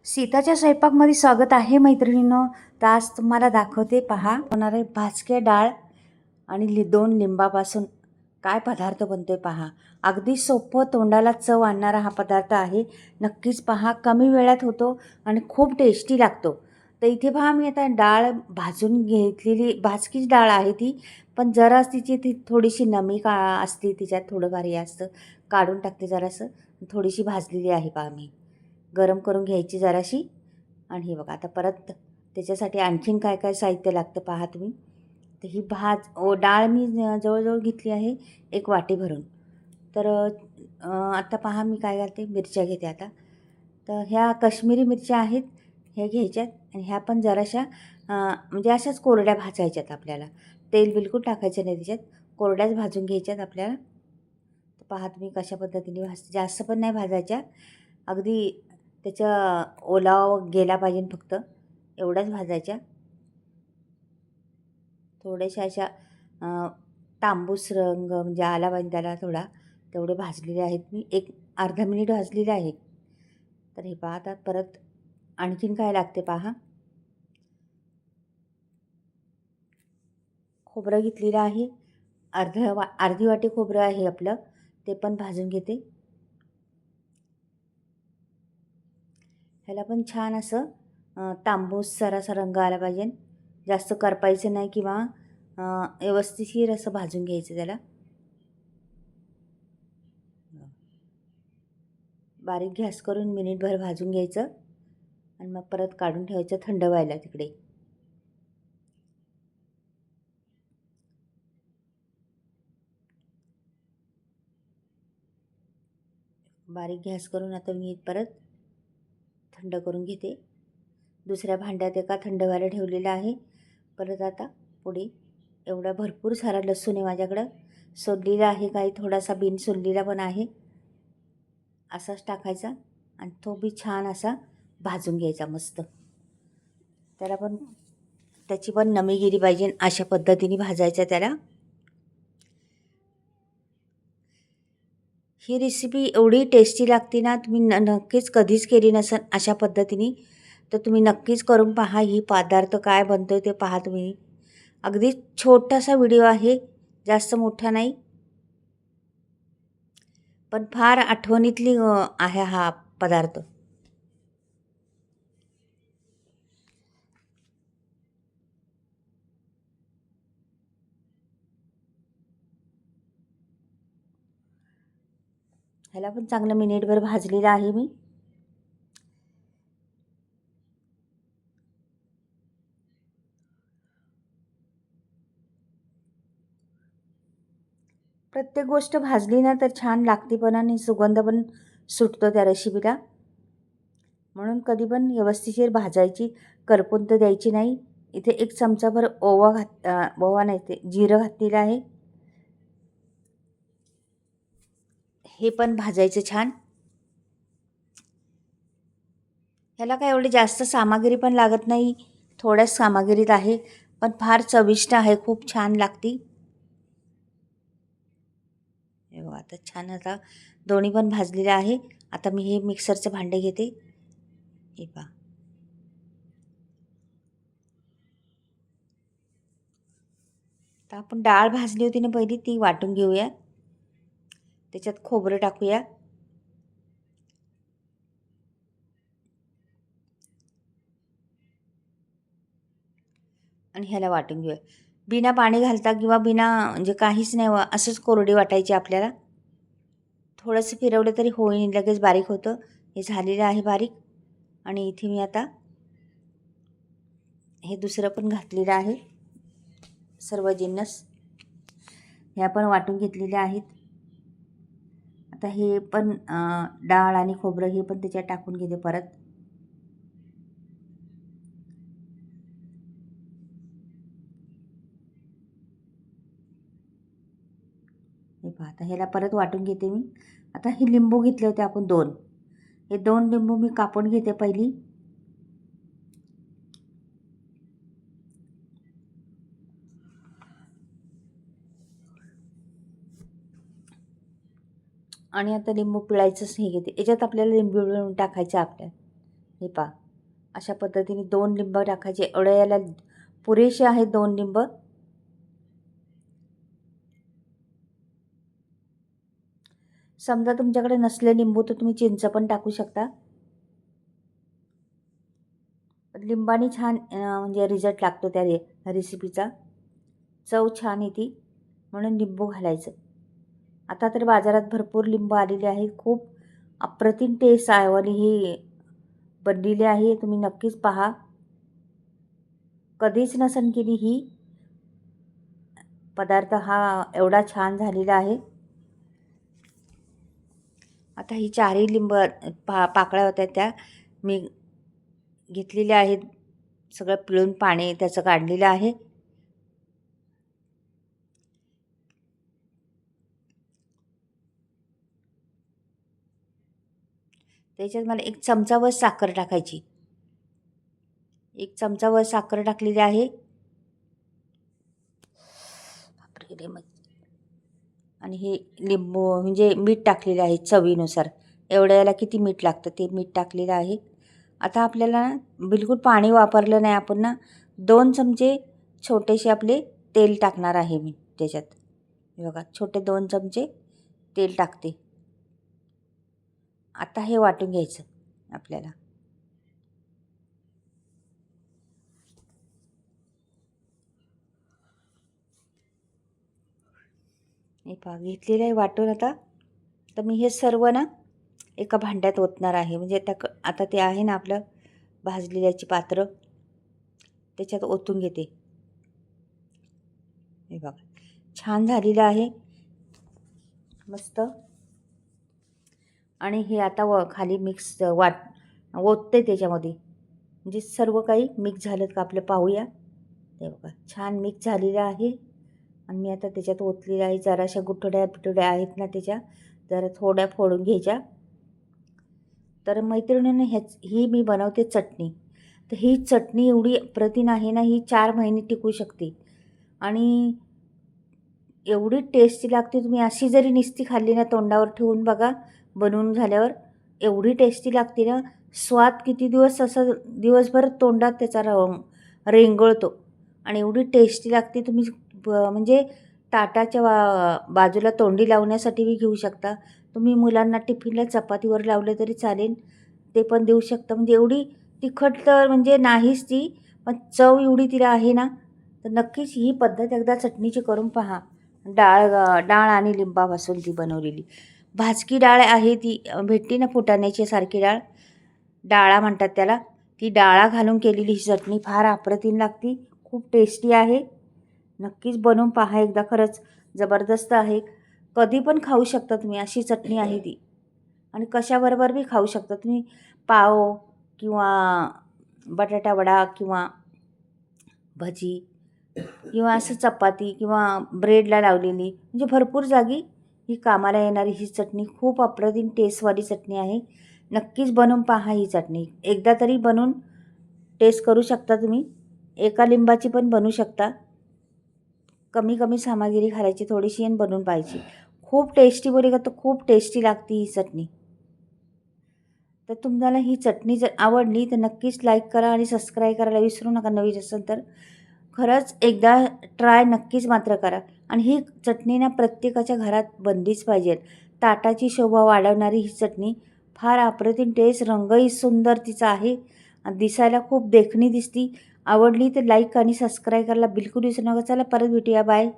सीताच्या स्वयंपाकमध्ये स्वागत आहे मैत्रिणींनो. तर आज तुम्हाला दाखवते पहा होणारे भाजके डाळ आणि दोन लिंबापासून काय पदार्थ बनतोय पहा. अगदी सोपं तोंडाला चव आणणारा हा पदार्थ आहे. नक्कीच पहा, कमी वेळात होतो आणि खूप टेस्टी लागतो. तर इथे पहा मी आता डाळ भाजून घेतलेली भाजकीच डाळ आहे ती, पण जरा तिची ती थोडीशी नमी का असते, तिच्यात थोडंफार हे असतं, काढून टाकते जरासं. थोडीशी भाजलेली आहे पहा मी, गरम करून घ्यायची जराशी. आणि हे बघा आता परत त्याच्यासाठी आणखीन काय काय साहित्य लागतं पहा तुम्ही. तर ही डाळ मी जवळजवळ घेतली आहे एक वाटी भरून. तर आता पहा मी काय घालते, मिरच्या घेते आता. तर ह्या काश्मीरी मिरच्या आहेत, हे घ्यायच्यात. आणि ह्या पण जराशा म्हणजे अशाच कोरड्या भाजायच्यात आपल्याला. तेल बिलकुल टाकायचं नाही त्याच्यात, कोरड्याच भाजून घ्यायच्यात आपल्याला. तर पहा तुम्ही कशा पद्धतीने जास्त पण नाही भाजायच्या, अगदी त्याचा ओलावा गेला पाहिजे फक्त एवढ्याच भाजायच्या. थोड्याशा अशा तांबूस रंग म्हणजे आला पाहिजे त्याला थोडा, तेवढे भाजलेले आहेत मी. एक अर्धा मिनिट भाजलेले आहे. तर हे पहा आता परत आणखीन काय लागते पहा. खोबरं घेतलेलं आहे, अर्धी वाटी खोबरं आहे आपलं, ते पण भाजून घेते. ह्याला पण छान असं तांबूस सरासा रंग आला पाहिजे, जास्त करपायचं नाही किंवा व्यवस्थिशीर असं भाजून घ्यायचं त्याला. बारीक गॅस करून मिनिटभर भाजून घ्यायचं आणि मग परत काढून ठेवायचं थंड व्हायला तिकडे. बारीक गॅस करून आता मी परत थंड करून घेते. दुसऱ्या भांड्यात एका थंड व्हायला ठेवलेलं आहे. परत आता पुढे एवढा भरपूर सारा लसूण आहे माझ्याकडं, सोललेला आहे, काही थोडासा बिन सोललेला पण आहे. असाच टाकायचा आणि तो बी छान असा भाजून घ्यायचा मस्त. त्याला पण त्याची पण नमी गेली पाहिजे, अशा पद्धतीने भाजायचा त्याला. ही रेसिपी एवढी टेस्टी लागते ना, तुम्ही नक्कीच कधीच केली नसेल अशा पद्धतीने, तर तुम्ही नक्कीच करून पहा. ही पदार्थ काय बनतो ते पहा तुम्ही. अगदी छोटासा व्हिडिओ आहे, जास्त मोठा नाही, पण फार आठवणीतली आहे हा पदार्थ. ह्याला पण चांगलं मिनिटभर भाजलेलं आहे मी. प्रत्येक गोष्ट भाजली ना तर छान लागते पण, आणि सुगंध पण सुटतो त्या रेसिपीला. म्हणून कधी पण व्यवस्थिशीर भाजायची, करपून तर द्यायची नाही. इथे एक चमचाभर ओवा नाही ते जिरं घातलेलं आहे, हे पण भाजायचं छान. ह्याला काय एवढी जास्त सामग्री पण लागत नाही, थोड्याच सामग्रीत आहे, पण फार चविष्ट आहे, खूप छान लागती. हे बघा आता छान आता दोन्ही पण भाजलेले आहे. आता मी हे मिक्सरचं भांडे घेते. हे पहा, तर आपण डाळ भाजली होती ना पहिली, ती वाटून घेऊया. त्याच्यात खोबरं टाकूया, आणि ह्याला वाटून घेऊया. बिना पाणी घालता किंवा बिना म्हणजे काहीच नाही, असंच कोरडी वाटायची आपल्याला. थोडंसं फिरवलं तरी होईन, लगेच बारीक होतं. हे झालेलं आहे बारीक. आणि इथे मी आता हे दुसरं पण घातलेलं आहे, सर्व जिन्नस ह्या पण वाटून घेतलेल्या आहेत. आता हे पण डाळ आणि खोबरं हे पण त्याच्यात टाकून घेते परत. हे पहा आता ह्याला परत वाटून घेते मी. आता हे लिंबू घेतले होते आपण दोन, हे दोन लिंबू मी कापून घेते पहिली. आणि आता लिंबू पिळायचंच हे घेते. याच्यात आपल्याला लिंबू पिळून टाकायचं आपल्याला. हे पहा, अशा पद्धतीने 2 लिंब टाकायचे. एवढ्या याला पुरेसे आहेत 2 लिंब. समजा तुमच्याकडे नसले लिंबू तर तुम्ही चिंच पण टाकू शकता. लिंबाने छान म्हणजे रिझल्ट लागतो त्या रेसिपीचा. चव छान येते म्हणून लिंबू घालायचं. आता तर बाजारात भरपूर लिंबू आलेले आहेत. खूप अप्रतिम टेस्ट आयवाली ही बनलेली आहे. तुम्ही नक्कीच पहा. कधीच नसन केली ही पदार्थ हा एवढा छान झालेला आहे. आता ही 4ही लिंब पाकळ्या होत्या त्या मी घेतलेल्या आहेत. सगळं पिळून पाणी त्याचं काढलेलं आहे. त्याच्यात मला 1 चमचावर साखर टाकायची. 1 चमचावर साखर टाकलेली आहे. आणि हे लिंबू म्हणजे मीठ टाकलेलं आहे चवीनुसार. एवढ्या याला किती मीठ लागतं ते मीठ टाकलेलं आहे. आता आपल्याला बिलकुल पाणी वापरलं नाही आपण ना. 2 चमचे छोटेसे आपले तेल टाकणार आहे मी त्याच्यात. हे बघा, छोटे 2 चमचे तेल टाकते. आता हे वाटून घ्यायचं आपल्याला. हे पहा, घेतलेलं आहे वाटून. आता मी हे सर्व ना एका भांड्यात ओतणार आहे. म्हणजे आता ते आहे ना आपलं भाजलेल्याची पात्र, त्याच्यात ओतून घेते. हे बघा, छान झालेलं आहे मस्त. आणि हे आता खाली मिक्स ओतते त्याच्यामध्ये. म्हणजे सर्व काही मिक्स झालं का आपलं पाहूया. ते बघा, छान मिक्स झालेलं आहे. आणि मी आता त्याच्यात ओतलेलं आहे. जराशा गुठळ्या पिठोड्या आहेत ना त्याच्या, जरा थोड्या फोडून घ्यायच्या. तर मैत्रिणींनो, ही मी बनवते चटणी. तर ही चटणी एवढी अप्रतिम आहे ना, ही 4 महिने टिकू शकते. आणि एवढी टेस्टी लागते. तुम्ही अशी जरी नुसती खाल्ली ना, तोंडावर ठेवून बघा बनवून झाल्यावर, एवढी टेस्टी लागते ना. स्वाद किती दिवस असं दिवसभर तोंडात त्याचा रेंगळतो. आणि एवढी टेस्टी लागते. तुम्ही म्हणजे ताटाच्या बाजूला तोंडी लावण्यासाठी बी घेऊ शकता. तुम्ही मुलांना टिफिनला चपातीवर लावलं तरी चालेल, ते पण देऊ शकता. म्हणजे एवढी तिखट तर म्हणजे नाहीच ती, पण चव एवढी तिला आहे ना. तर नक्कीच ही पद्धत एकदा चटणीची करून पहा. डाळ आणि लिंबापासून ती बनवलेली भाजकी डाळ आहे ती भेटते ना, फुटाण्याची सारखी डाळ, डाळा म्हणतात त्याला. ती डाळा घालून केलेली ही चटणी फार अप्रतिम लागते. खूप टेस्टी आहे. नक्कीच बनवून पहा एकदा. खरंच जबरदस्त आहे. कधी पण खाऊ शकता तुम्ही, अशी चटणी आहे ती. आणि कशाबरोबर बी खाऊ शकता तुम्ही. पाव किंवा बटाटा वडा किंवा भजी किंवा असं चपाती किंवा ब्रेडला लावलेली, म्हणजे भरपूर जागी ही कामाला येणारी ही चटणी खूप अप्रतिम टेस्टवाली चटणी आहे. नक्कीच बनवून पहा ही चटणी. एकदा तरी बनवून टेस्ट करू शकता तुम्ही. एका लिंबाची पण बनवू शकता. कमी कमी सामग्री घालायची थोडीशी आणि बनवून पाहायची. खूप टेस्टी बोले का, तर खूप टेस्टी लागते ही चटणी. तर तुम्हाला ही चटणी जर आवडली तर नक्कीच लाईक करा आणि सबस्क्राईब करायला विसरू नका. नवीन असेल तर खरंच एकदा ट्राय नक्कीच मात्र करा. आणि ही चटणी ना प्रत्येकाच्या घरात बनलीच पाहिजे. ताटाची शोभा वाढवणारी ही चटणी फार अप्रतिम टेस्ट, रंगही सुंदर तिचा आहे आणि दिसायला खूप देखणी दिसती. आवडली तर लाईक आणि सबस्क्राईब करायला बिलकुल विसरू नका. चला परत भेटूया. बाय.